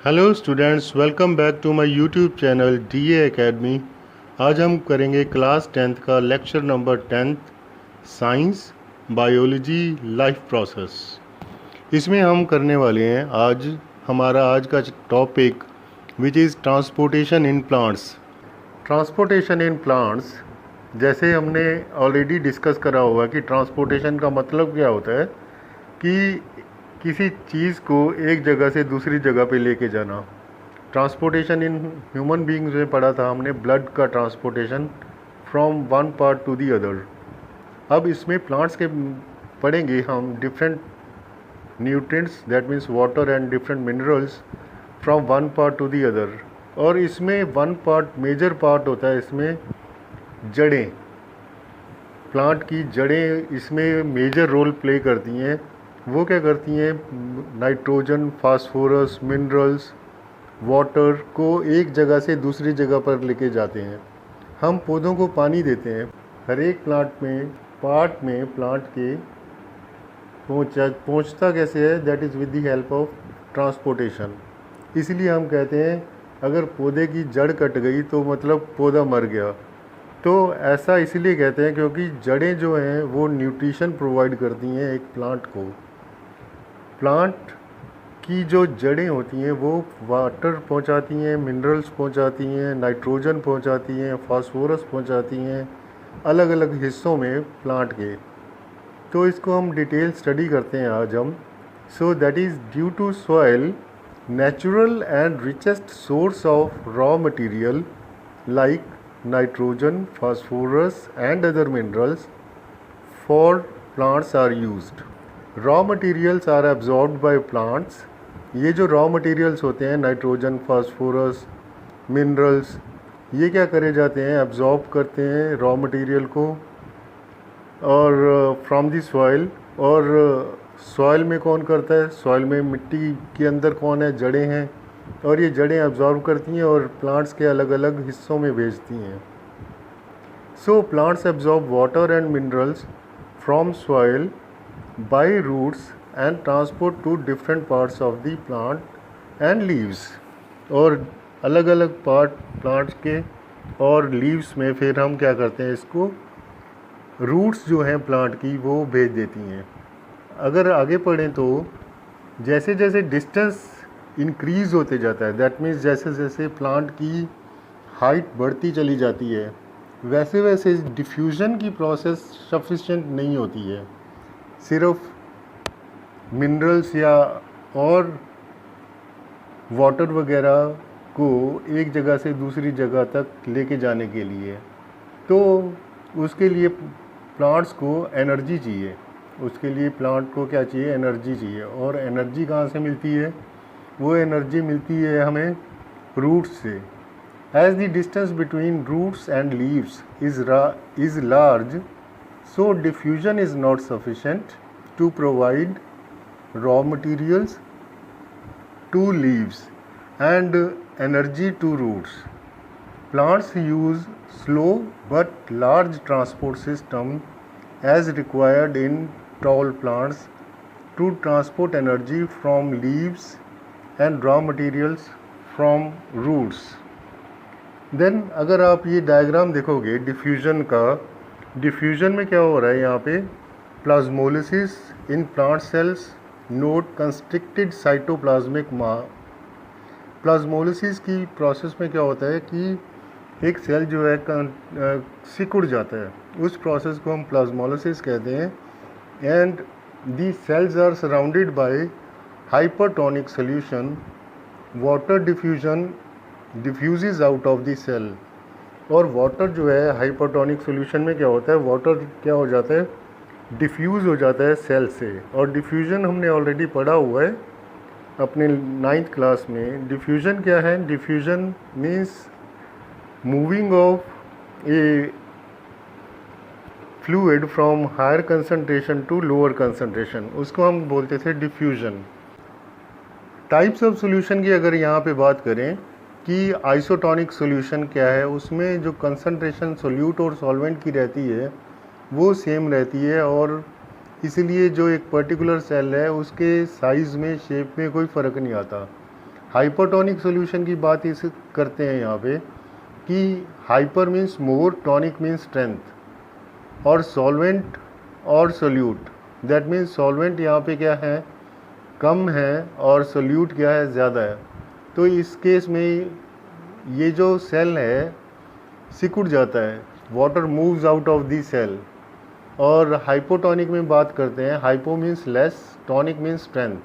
Hello students, welcome back to my YouTube channel DA academy. आज हम करेंगे class 10th का lecture number 10th science biology life process. इसमें हम करने वाले हैं हमारा आज का topic which is transportation in plants. Transportation in plants, जैसे हमने ऑलरेडी डिस्कस करा होगा कि ट्रांसपोर्टेशन का मतलब क्या होता है कि किसी चीज़ को एक जगह से दूसरी जगह पे लेके जाना। ट्रांसपोर्टेशन इन ह्यूमन बीइंग्स में पढ़ा था हमने ब्लड का transportation from one part to the other. अब इसमें प्लांट्स के पढ़ेंगे हम different nutrients, that means water and different minerals from one part to the other. और इसमें वन पार्ट, मेजर पार्ट होता है इसमें जड़ें। प्लांट की जड़ें इसमें मेजर रोल प्ले करती हैं। वो क्या करती हैं? नाइट्रोजन, फास्फोरस, मिनरल्स, वाटर को एक जगह से दूसरी जगह पर लेके जाते हैं। हम पौधों को पानी देते हैं। हर एक पार्ट में प्लांट के पहुंचता कैसे है? That is with the help of transportation. इसलिए हम कहते हैं अगर पौधे की जड़ कट गई तो मतलब पौधा मर गया। तो ऐसा इसलिए कहते हैं क्योंकि जड़ें जो हैं वो न्यूट्रिशन प्रोवाइड करती हैं एक प्लांट को। प्लांट की जो जड़ें होती हैं वो वाटर पहुंचाती हैं, मिनरल्स पहुंचाती हैं, नाइट्रोजन पहुंचाती हैं, फास्फोरस पहुंचाती हैं अलग अलग हिस्सों में प्लांट के। तो इसको हम डिटेल स्टडी करते हैं आज हम। So that is due to soil natural and richest source of raw material like nitrogen, phosphorus and other minerals for plants are used. Raw materials are absorbed by plants. ये जो raw materials होते हैं nitrogen, phosphorus, minerals, ये क्या करे जाते हैं? Absorb करते हैं रॉ मटेरियल को और फ्रॉम दी सॉइल। और सॉइल में कौन करता है? सॉइल में मिट्टी के अंदर कौन है? जड़ें हैं। और ये जड़ें एब्जॉर्ब करती हैं और प्लांट्स के अलग अलग हिस्सों में भेजती हैं। So plants absorb water and minerals from soil by roots and transport to different parts of the plant and leaves. और अलग अलग पार्ट प्लांट्स के और लीव्स में फिर हम क्या करते हैं? इसको रूट्स जो हैं प्लांट की वो भेज देती हैं। अगर आगे पढ़ें तो जैसे जैसे डिस्टेंस इंक्रीज़ होते जाता है, दैट मीन्स जैसे जैसे प्लांट की हाइट बढ़ती चली जाती है वैसे वैसे डिफ्यूज़न की प्रोसेस सफिशिएंट नहीं होती है। सिर्फ मिनरल्स या और वाटर वगैरह को एक जगह से दूसरी जगह तक लेके जाने के लिए, तो उसके लिए प्लांट्स को एनर्जी चाहिए। उसके लिए प्लांट को क्या चाहिए? एनर्जी चाहिए। और एनर्जी कहाँ से मिलती है? वो एनर्जी मिलती है हमें रूट्स से। As the distance between roots and leaves is large, so diffusion is not sufficient to provide raw materials to leaves and energy to roots. Plants use slow but large transport system as required in tall plants to transport energy from leaves and raw materials from roots. Then अगर आप ये diagram देखोगे diffusion का, diffusion में क्या हो रहा है यहाँ पे? Plasmolysis in plant cells note constricted cytoplasmic mass. Plasmolysis की प्रोसेस में क्या होता है कि एक सेल जो है सिकुड़ जाता है। उस प्रोसेस को हम प्लाज्मोलिसिस कहते हैं। And the cells are surrounded by hypertonic solution. Water diffuses out of the cell. और वाटर जो है हाइपरटोनिक सॉल्यूशन में क्या होता है? वाटर क्या हो जाता है? डिफ्यूज़ हो जाता है सेल से। और डिफ्यूजन हमने ऑलरेडी पढ़ा हुआ है अपने 9th क्लास में। डिफ्यूजन क्या है? Diffusion means moving of a fluid from higher concentration to lower concentration, उसको हम बोलते थे डिफ्यूजन। टाइप्स ऑफ सॉल्यूशन की अगर यहाँ पे बात करें कि आइसोटोनिक सॉल्यूशन क्या है, उसमें जो कंसनट्रेशन सोल्यूट और सॉल्वेंट की रहती है वो सेम रहती है और इसलिए जो एक पर्टिकुलर सेल है उसके साइज़ में, शेप में कोई फ़र्क नहीं आता। हाइपरटोनिक सॉल्यूशन की बात इस करते हैं यहाँ पे कि hyper means more, tonic means strength, और सॉल्वेंट और सोल्यूट, दैट मीन्स सॉल्वेंट यहाँ पे क्या है, कम है, और सोल्यूट क्या है, ज़्यादा है। तो इस केस में ये जो सेल है सिकुड़ जाता है, water moves out of the cell. और हाइपोटोनिक में बात करते हैं, hypo means less, tonic means strength,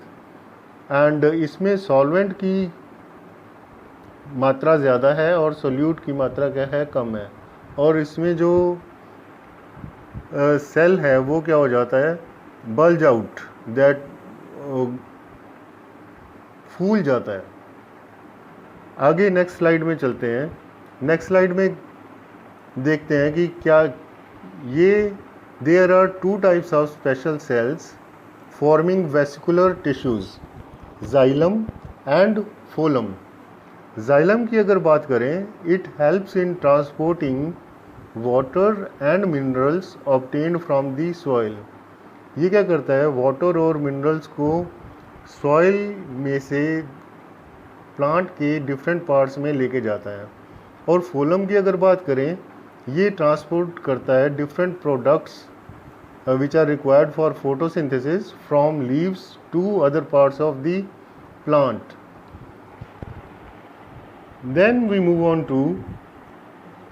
and इसमें सॉल्वेंट की मात्रा ज़्यादा है और सोल्यूट की मात्रा क्या है, कम है। और इसमें जो सेल है वो क्या हो जाता है, बल्ज आउट, दैट फूल जाता है। आगे नेक्स्ट स्लाइड में चलते हैं। नेक्स्ट स्लाइड में देखते हैं कि क्या ये there are two types of special cells forming vesicular tissues, xylem and phloem. Xylem की अगर बात करें, it helps in transporting water and minerals obtained from the soil. ये क्या करता है, वाटर और मिनरल्स को सॉइल में से प्लांट के डिफरेंट पार्ट्स में लेके जाता है। और फोलम की अगर बात करें, ये ट्रांसपोर्ट करता है different products which are required for photosynthesis from leaves to other parts of the plant. Then we move on to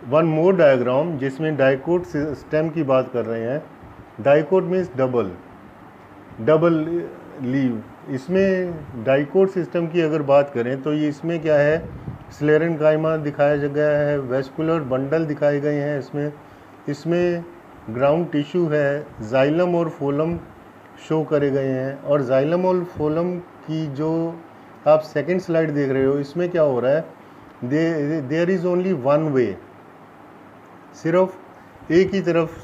one more diagram जिसमें डाइकोट स्टेम की बात कर रहे हैं। Dicot means double leave. इसमें डाइकोट सिस्टम की अगर बात करें तो ये इसमें क्या है, स्लेरेनकाइमा दिखाया गया है, वेस्कुलर बंडल दिखाए गए हैं, इसमें ग्राउंड टिश्यू है, जाइलम और फोलम शो करे गए हैं। और जाइलम और फोलम की जो आप सेकंड स्लाइड देख रहे हो, इसमें क्या हो रहा है, there is only one way, सिर्फ एक ही तरफ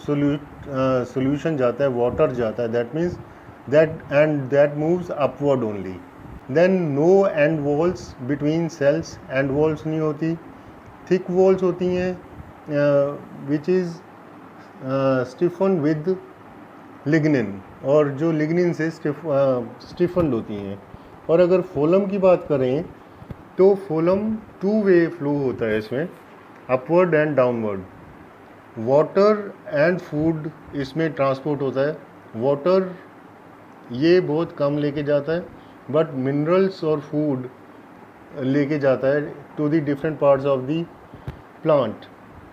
सोल्यूशन जाता है, वाटर जाता है, that means that moves upward only. Then no end walls between cells, end walls नहीं होती, thick walls होती हैं which is stiffened with lignin, और जो lignin से stiffened होती हैं। और अगर फोलम की बात करें तो फोलम टू वे फ्लो होता है, इसमें upward and downward. Water and food इसमें ट्रांसपोर्ट होता है। वाटर ये बहुत कम लेके जाता है, बट मिनरल्स और फूड लेके जाता है to the different parts of the plant.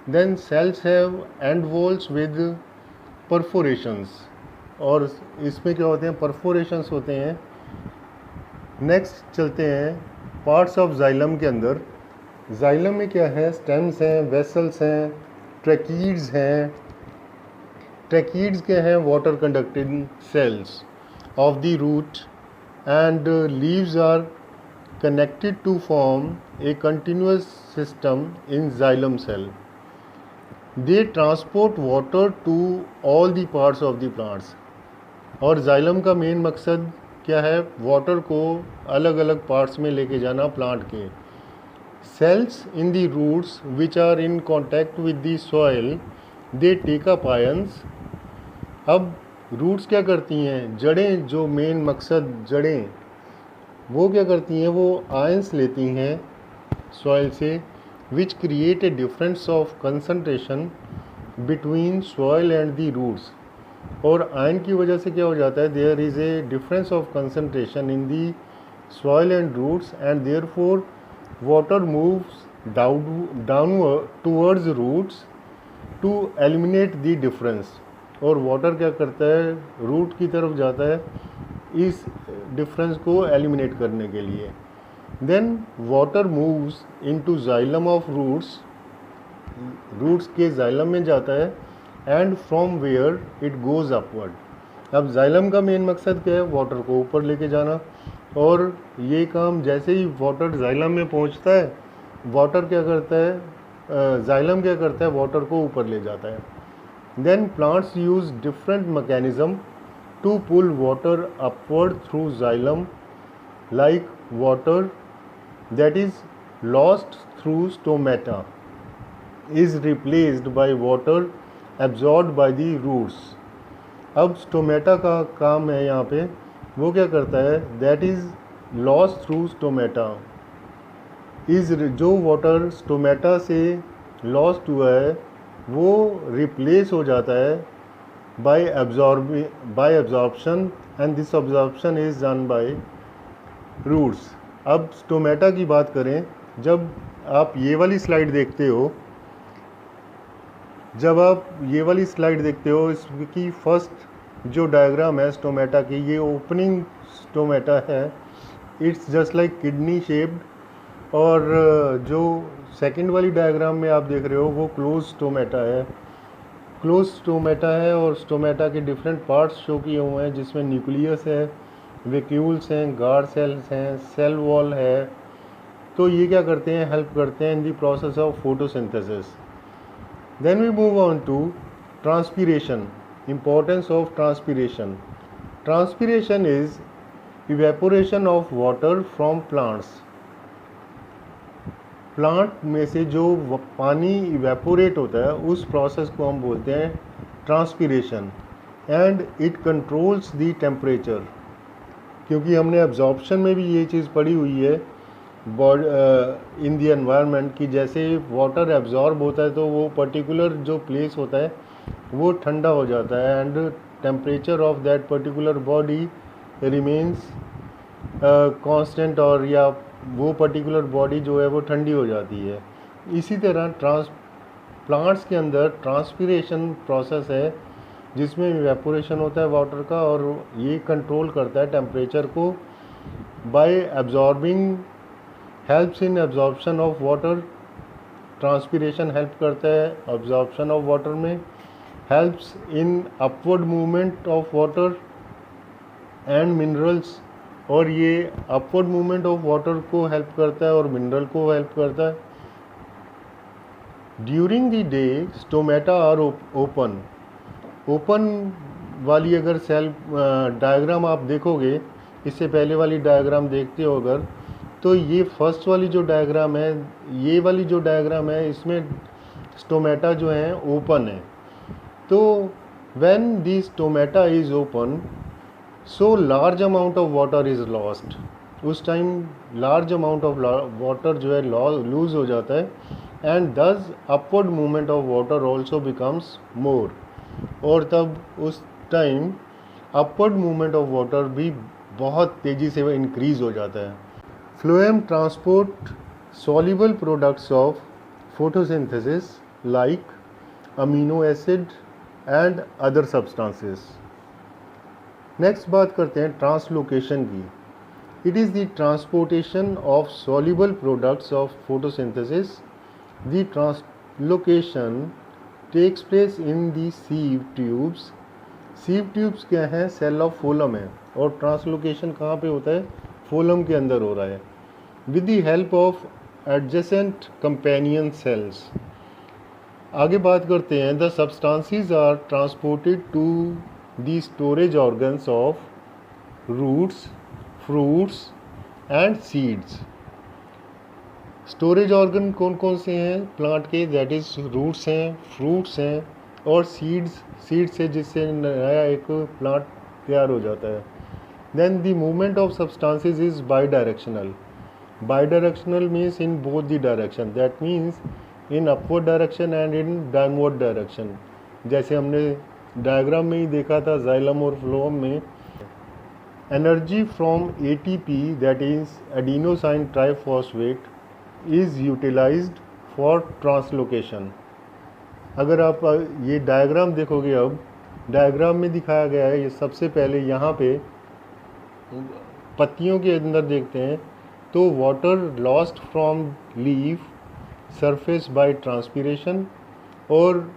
Then cells have end walls with perforations, और इसमें क्या होते हैं, परफोरेशंस होते हैं। नेक्स्ट चलते हैं पार्ट्स ऑफ जाइलम के अंदर। जाइलम में क्या है, स्टेम्स हैं, वेसल्स हैं, ट्रैकीड्स हैं। ट्रैकीड्स क्या हैं, water conducting cells of the root, and leaves are connected to form a continuous system in xylem cell. They transport water to all the parts of the plants. और xylem का main मकसद क्या है, water को अलग अलग parts में लेके जाना प्लांट के। Cells in the roots which are in contact with the soil, they take up ions. अब रूट्स क्या करती हैं, जड़ें, जो मेन मकसद जड़ें, वो क्या करती हैं, वो आयंस लेती हैं सॉइल से, which create a difference of concentration between soil and the roots. और आयन की वजह से क्या हो जाता है, there is a difference of concentration in the soil and roots, and therefore water moves down towards roots to eliminate the difference. और water क्या करता है, रूट की तरफ जाता है इस डिफरेंस को एलिमिनेट करने के लिए। Then water moves into xylem of roots, roots के जाइलम में जाता है, and from where it goes upward. अब जाइलम का मेन मकसद क्या है, वाटर को ऊपर लेके जाना। और ये काम जैसे ही वाटर जाइलम में पहुंचता है, वाटर क्या करता है, जाइलम क्या करता है, वाटर को ऊपर ले जाता है। Then plants use different mechanism to pull water upward through xylem, like water that is lost through stomata is replaced by water absorbed by the roots. अब स्टोमेटा का काम है यहाँ पे, वो क्या करता है, that is lost through stomata, इस जो वाटर स्टोमेटा से लॉस्ट हुआ है वो रिप्लेस हो जाता है by absorption, and this absorption is done by roots. अब स्टोमेटा की बात करें, जब आप ये वाली स्लाइड देखते हो, इसकी फर्स्ट जो डायग्राम है स्टोमेटा की, ये ओपनिंग स्टोमेटा है, it's just like kidney shaped. और जो सेकंड वाली डायग्राम में आप देख रहे हो वो क्लोज स्टोमेटा है। और स्टोमेटा के डिफरेंट पार्ट्स शो किए हुए हैं, जिसमें न्यूक्लियस है, वैक्यूल्स हैं, गार्ड सेल्स हैं, सेल वॉल है। तो ये क्या करते हैं, हेल्प करते हैं in the process of photosynthesis. Then we move on to transpiration, importance of transpiration. Transpiration is evaporation of water from plants. Plant में से जो पानी इवेपोरेट होता है उस प्रोसेस को हम बोलते हैं transpiration, and it controls the temperature. क्योंकि हमने एब्जॉर्प्शन में भी ये चीज़ पढ़ी हुई है इन द एनवायरनमेंट की, जैसे वाटर एब्जॉर्ब होता है तो वो पर्टिकुलर जो प्लेस होता है वो ठंडा हो जाता है, and temperature of that particular body remains constant, और या वो पर्टिकुलर बॉडी जो है वो ठंडी हो जाती है। इसी तरह प्लांट्स के अंदर ट्रांसपीरेशन प्रोसेस है जिसमें इवेपोरेशन होता है वाटर का, और ये कंट्रोल करता है टेम्परेचर को by absorbing, helps in absorption of water. Transpiration help करता है एब्जॉर्प्शन ऑफ वाटर में, helps in upward movement of water and minerals, और ये अपवर्ड मूवमेंट ऑफ वाटर को हेल्प करता है और मिनरल को हेल्प करता है। During the day stomata are open वाली अगर सेल डायग्राम आप देखोगे, इससे पहले वाली डायग्राम देखते हो अगर, तो ये फर्स्ट वाली जो डायग्राम है, ये वाली जो डायग्राम है, इसमें स्टोमेटा जो है ओपन है। तो when the stomata is open, so large amount of water is lost. उस time large amount of water जो है लूज हो जाता है, and thus upward movement of water also becomes more, और तब उस time upward movement of water भी बहुत तेज़ी से इंक्रीज़ हो जाता है। Phloem transport soluble products of photosynthesis like amino acid and other substances. Next बात करते हैं ट्रांसलोकेशन की। It is the transportation of soluble products of photosynthesis. The translocation takes place in the sieve tubes. Sieve tubes क्या हैं, cell of फोलम है, और translocation कहाँ पे होता है, फोलम के अंदर हो रहा है, with the help of adjacent companion cells. आगे बात करते हैं, the substances are transported to the storage organs of roots, fruits and seeds. Storage organ कौन कौन से हैं प्लांट के, दैट इज रूट्स हैं, फ्रूट्स हैं और सीड्स है, जिससे नया एक प्लांट तैयार हो जाता है। Then the movement of substances is bidirectional. Bidirectional means in both the direction, that means in upward direction and in downward direction. जैसे हमने डायग्राम में ही देखा था जाइलम और फ्लोएम में। Energy from ATP, that is adenosine triphosphate, is utilized for translocation. अगर आप ये डायग्राम देखोगे, अब डायग्राम में दिखाया गया है, ये सबसे पहले यहाँ पे पत्तियों के अंदर देखते हैं तो water lost from leaf surface by transpiration, और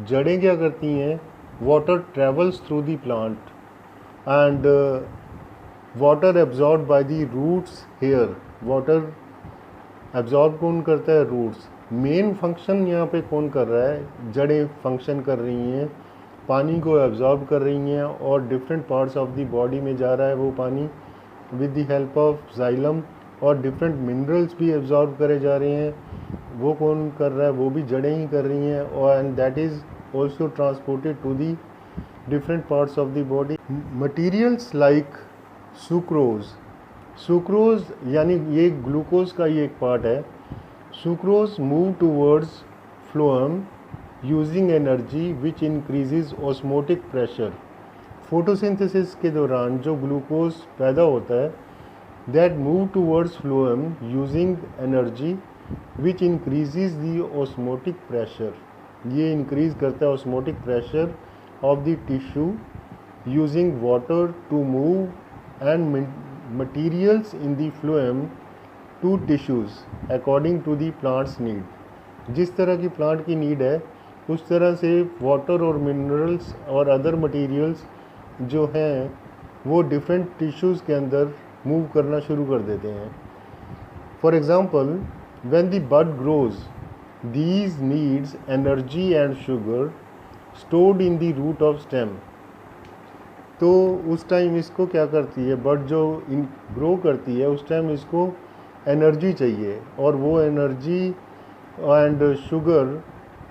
जड़ें क्या करती हैं, water travels through the plant and water absorb by the roots hair. Water absorb कौन करता है, रूट्स। मेन फंक्शन यहाँ पे कौन कर रहा है, जड़ें फंक्शन कर रही हैं, पानी को एब्जॉर्ब कर रही हैं, और different parts of the body में जा रहा है वो पानी with the help of xylem, और डिफरेंट मिनरल्स भी एब्जॉर्ब करे जा रहे हैं। वो कौन कर रहा है, वो भी जड़ें ही कर रही हैं, और and that is also transported to the different parts of the body. Materials like sucrose, sucrose यानी ये ग्लूकोज का ये एक पार्ट है। Sucrose move towards phloem using energy which increases osmotic pressure. Photosynthesis के दौरान जो ग्लूकोज पैदा होता है that move towards phloem using energy which increases the osmotic pressure. ये इंक्रीज करता है osmotic pressure of the tissue using water to move and materials in the phloem to tissues according to the plant's need। जिस तरह की plant की need है उस तरह से वाटर और मिनरल्स और अदर मटेरियल्स जो हैं वो डिफरेंट टिश्यूज़ के अंदर मूव करना शुरू कर देते हैं। For example when the bud grows these needs energy and sugar stored in the root of stem. तो उस टाइम इसको क्या करती है, बड जो ग्रो करती है उस टाइम इसको एनर्जी चाहिए, और वो एनर्जी एंड शुगर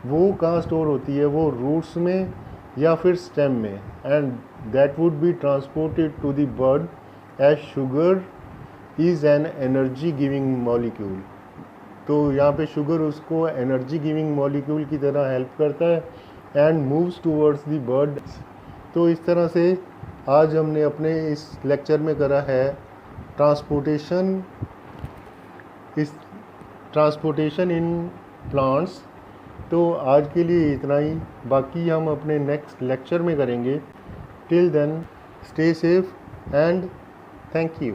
वो कहाँ स्टोर होती है, वो रूट्स में या फिर स्टेम में, and that would be transported to the bud as sugar is an energy giving molecule. तो यहाँ पे शुगर उसको एनर्जी गिविंग मॉलिक्यूल की तरह हेल्प करता है and moves towards the bud. तो इस तरह से आज हमने अपने इस लेक्चर में करा है ट्रांसपोर्टेशन इन प्लांट्स। तो आज के लिए इतना ही, बाकी हम अपने नेक्स्ट लेक्चर में करेंगे। Till then stay safe and thank you.